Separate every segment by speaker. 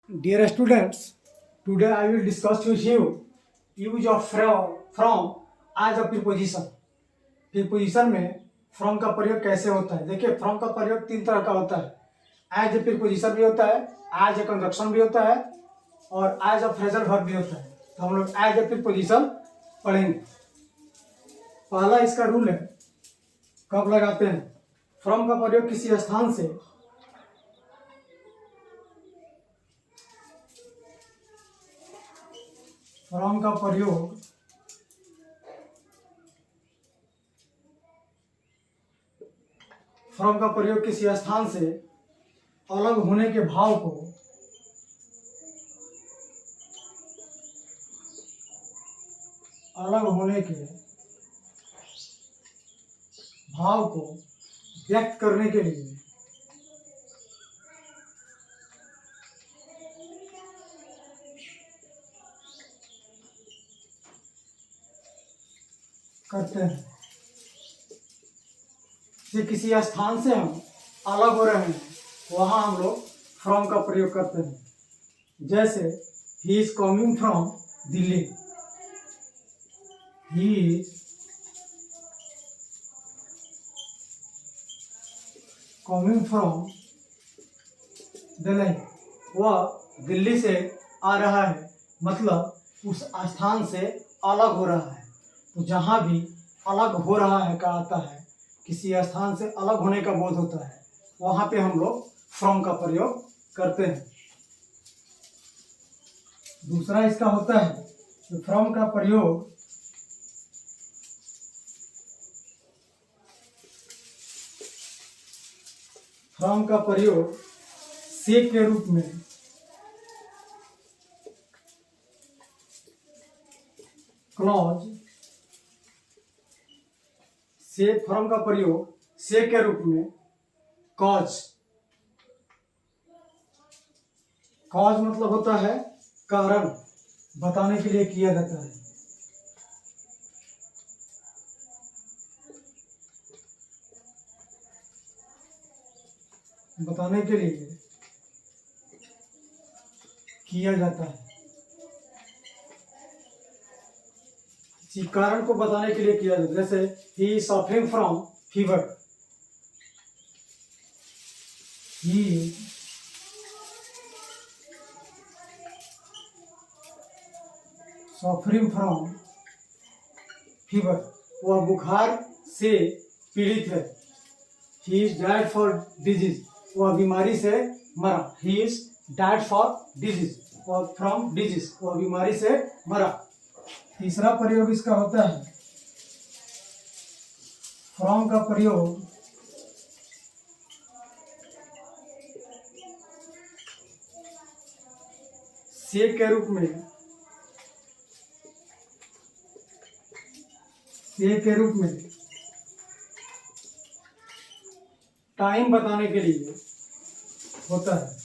Speaker 1: Dear students, today I will discuss with you use of from as a preposition. Preposition में from का प्रयोग कैसे होता है। देखिए फ्रॉम का प्रयोग तीन तरह का होता है। एज ए प्रीपोजिशन भी होता है, एज ए कंजक्शन भी होता है और एज अ फ्रेजल वर्ब भी होता है। तो हम लोग एज ए प्रीपोजिशन पढ़ेंगे। पहला इसका रूल है, कब लगाते हैं। फ्रॉम का प्रयोग किसी स्थान से फ्रॉम का प्रयोग किसी स्थान से अलग होने के भाव को व्यक्त करने के लिए करते हैं। से किसी स्थान से हम अलग हो रहे हैं, वहां हम लोग फ्रॉम का प्रयोग करते हैं। जैसे he is coming from Delhi, he is coming from Delhi, वह दिल्ली से आ रहा है, मतलब उस स्थान से अलग हो रहा है। तो जहां भी अलग हो रहा है का आता है, किसी स्थान से अलग होने का बोध होता है, वहां पे हम लोग फ्रॉम का प्रयोग करते हैं। दूसरा इसका होता है कि फ्रॉम का प्रयोग से के रूप में क्लॉज से, फ्रॉम का प्रयोग से के रूप में कॉज मतलब होता है कारण, बताने के लिए किया जाता है। बताने के लिए किया जाता है, किसी कारण को बताने के लिए किया जाता है। जैसे he is suffering from fever, he suffering from fever, वह बुखार से पीड़ित है। He is died for disease, वह बीमारी से मरा। He is died for disease, वह फ्रॉम डिजीज, वह बीमारी से मरा। तीसरा प्रयोग इसका होता है, फ्रॉम का प्रयोग से के रूप में टाइम बताने के लिए होता है।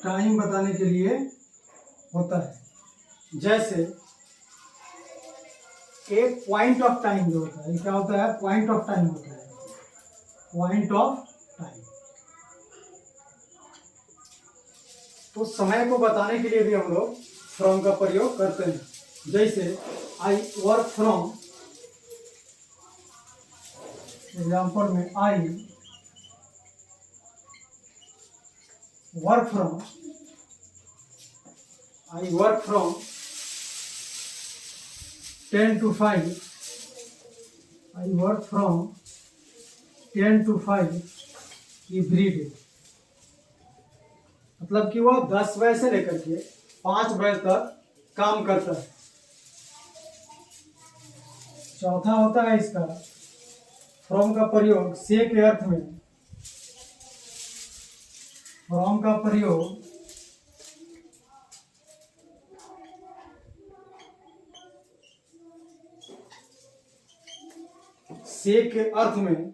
Speaker 1: टाइम बताने के लिए होता है। जैसे एक पॉइंट ऑफ टाइम जो होता है, क्या होता है, पॉइंट ऑफ टाइम होता है। पॉइंट ऑफ टाइम तो समय को बताने के लिए भी हम लोग फ्रॉम का प्रयोग करते हैं। जैसे आई वर्क फ्रॉम, एग्जाम्पल में I work from 10 to 5, I work from 10 to 5 every day, मतलब कि वह 10 बजे से लेकर के 5 बजे तक काम करता है। चौथा होता है इसका फ्रॉम का प्रयोग से के अर्थ में, फ्रॉम का प्रयोग से के अर्थ में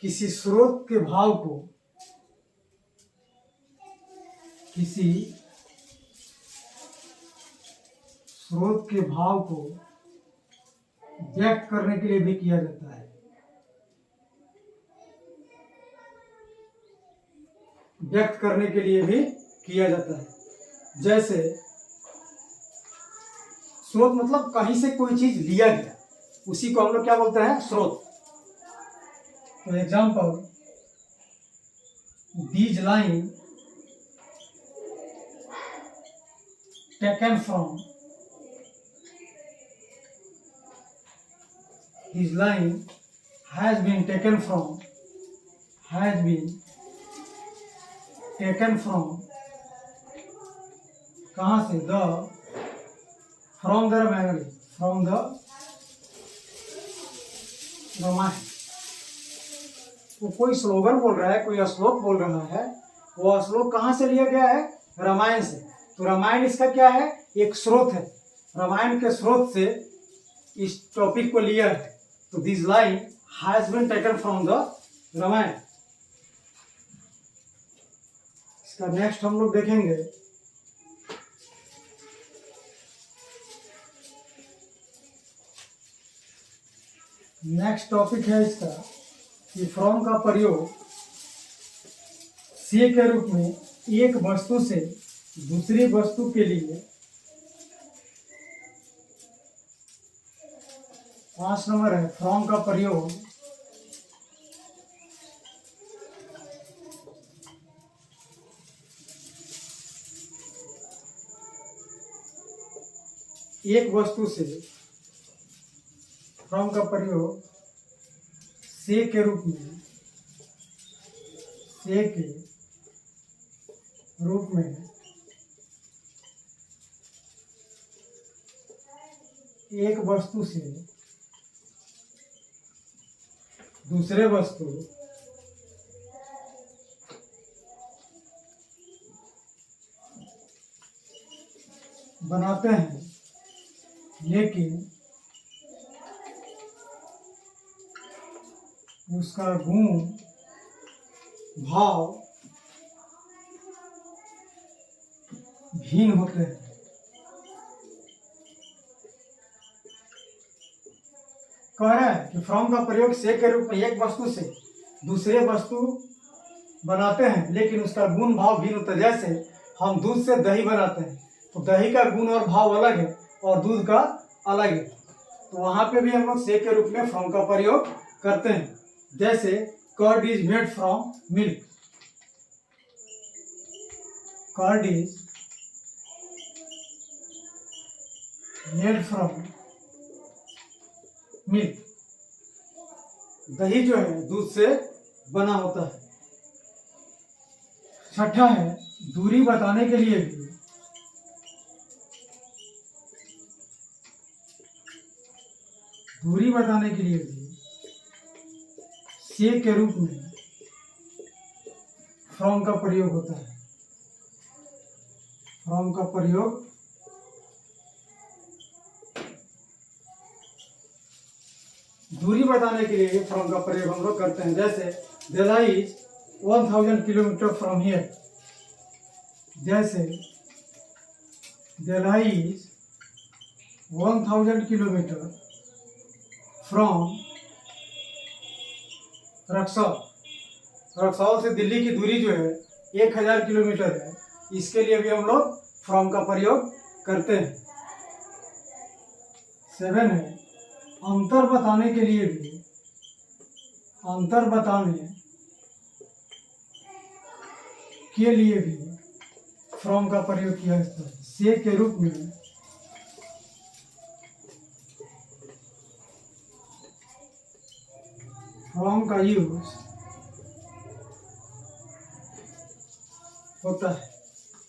Speaker 1: किसी स्रोत के भाव को, स्रोत के भाव को व्यक्त करने के लिए भी किया जाता है। व्यक्त करने के लिए भी किया जाता है। जैसे स्रोत मतलब कहीं से कोई चीज लिया गया, उसी को हम लोग क्या बोलते हैं, स्रोत। तो example, these line taken from, this line has been taken from, has been taken from, कहाँ से, the, from the Ramayana, from the Ramayana. वो कोई स्लोगन बोल रहा है, कोई श्लोक बोल रहा है, वो श्लोक कहाँ से लिया गया है, रामायण से। तो रामायण इसका क्या है, एक स्रोत है, रामायण के स्रोत से इस टॉपिक को लिया है। तो this line has been taken from the Ramayana. इसका नेक्स्ट हम लोग देखेंगे, नेक्स्ट टॉपिक है इसका कि फ्रॉम का प्रयोग से के रूप में एक वस्तु से दूसरी वस्तु के लिए। 5 नंबर है, फ्रॉम का प्रयोग एक वस्तु से, फ्रॉम का प्रयोग से के रूप में, से के रूप में एक वस्तु से दूसरे वस्तु बनाते हैं, लेकिन उसका गुण भाव भिन्न होते हैं। कह रहा है कि फ्रॉम का प्रयोग से के रूप में एक वस्तु से दूसरे वस्तु बनाते हैं, लेकिन उसका गुण भाव भिन्न होता है। जैसे हम दूध से दही बनाते हैं, तो दही का गुण और भाव अलग है और दूध का अलग है। तो वहां पे भी हम लोग से के रूप में फ्रॉम का प्रयोग करते हैं। जैसे curd is made from milk, curd is made from milk, दही जो है दूध से बना होता है। छठा है, दूरी बताने के लिए भी से के रूप में फ्रॉम का प्रयोग होता है। फ्रॉम का प्रयोग दूरी बताने के लिए फ्रॉम का प्रयोग हम लोग करते हैं। जैसे Delhi is 1000 kilometre from here, जैसे Delhi is 1000 kilometre from Raxaul, Raxaul से दिल्ली की दूरी जो है 1000 किलोमीटर है। इसके लिए भी हम लोग फ्रॉम का प्रयोग करते हैं। 7 है, अंतर बताने के लिए भी, अंतर बताने के लिए भी फ्रॉम का प्रयोग किया जाता है। से के रूप में फ्रॉम का यूज होता है।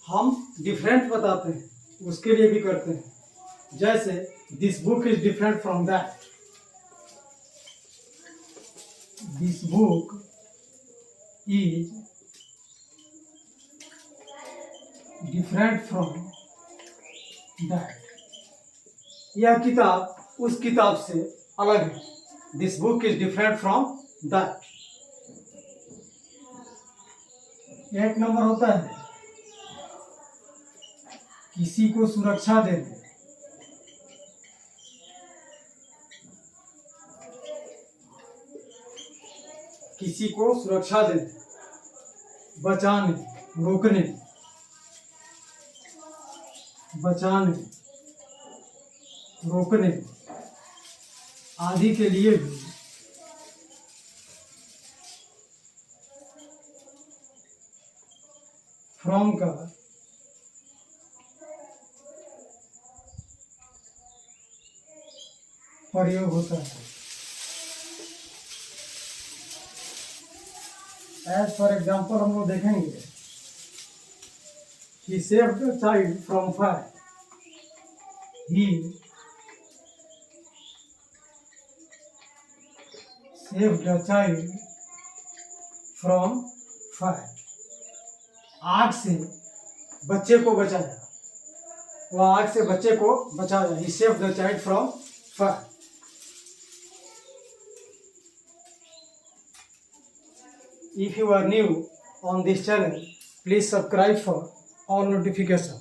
Speaker 1: हम डिफरेंट बताते हैं, उसके लिए भी करते हैं। जैसे this book is different from that, this book is different from that, यह किताब उस किताब से अलग है। This book is different from that. 8 number होता है, किसी को सुरक्षा देना, किसी को सुरक्षा देना। बचाने, रोकने, बचाने, रोकने आदि के लिए भी फ्रॉम का प्रयोग होता है। एज फॉर एग्जाम्पल हम लोग देखेंगे कि save the child from fire, he save the child from fire, आग से बच्चे को बचाया, वह आग से बच्चे को बचाया, he save the child from fire. If you are new on this channel, please subscribe for all notification.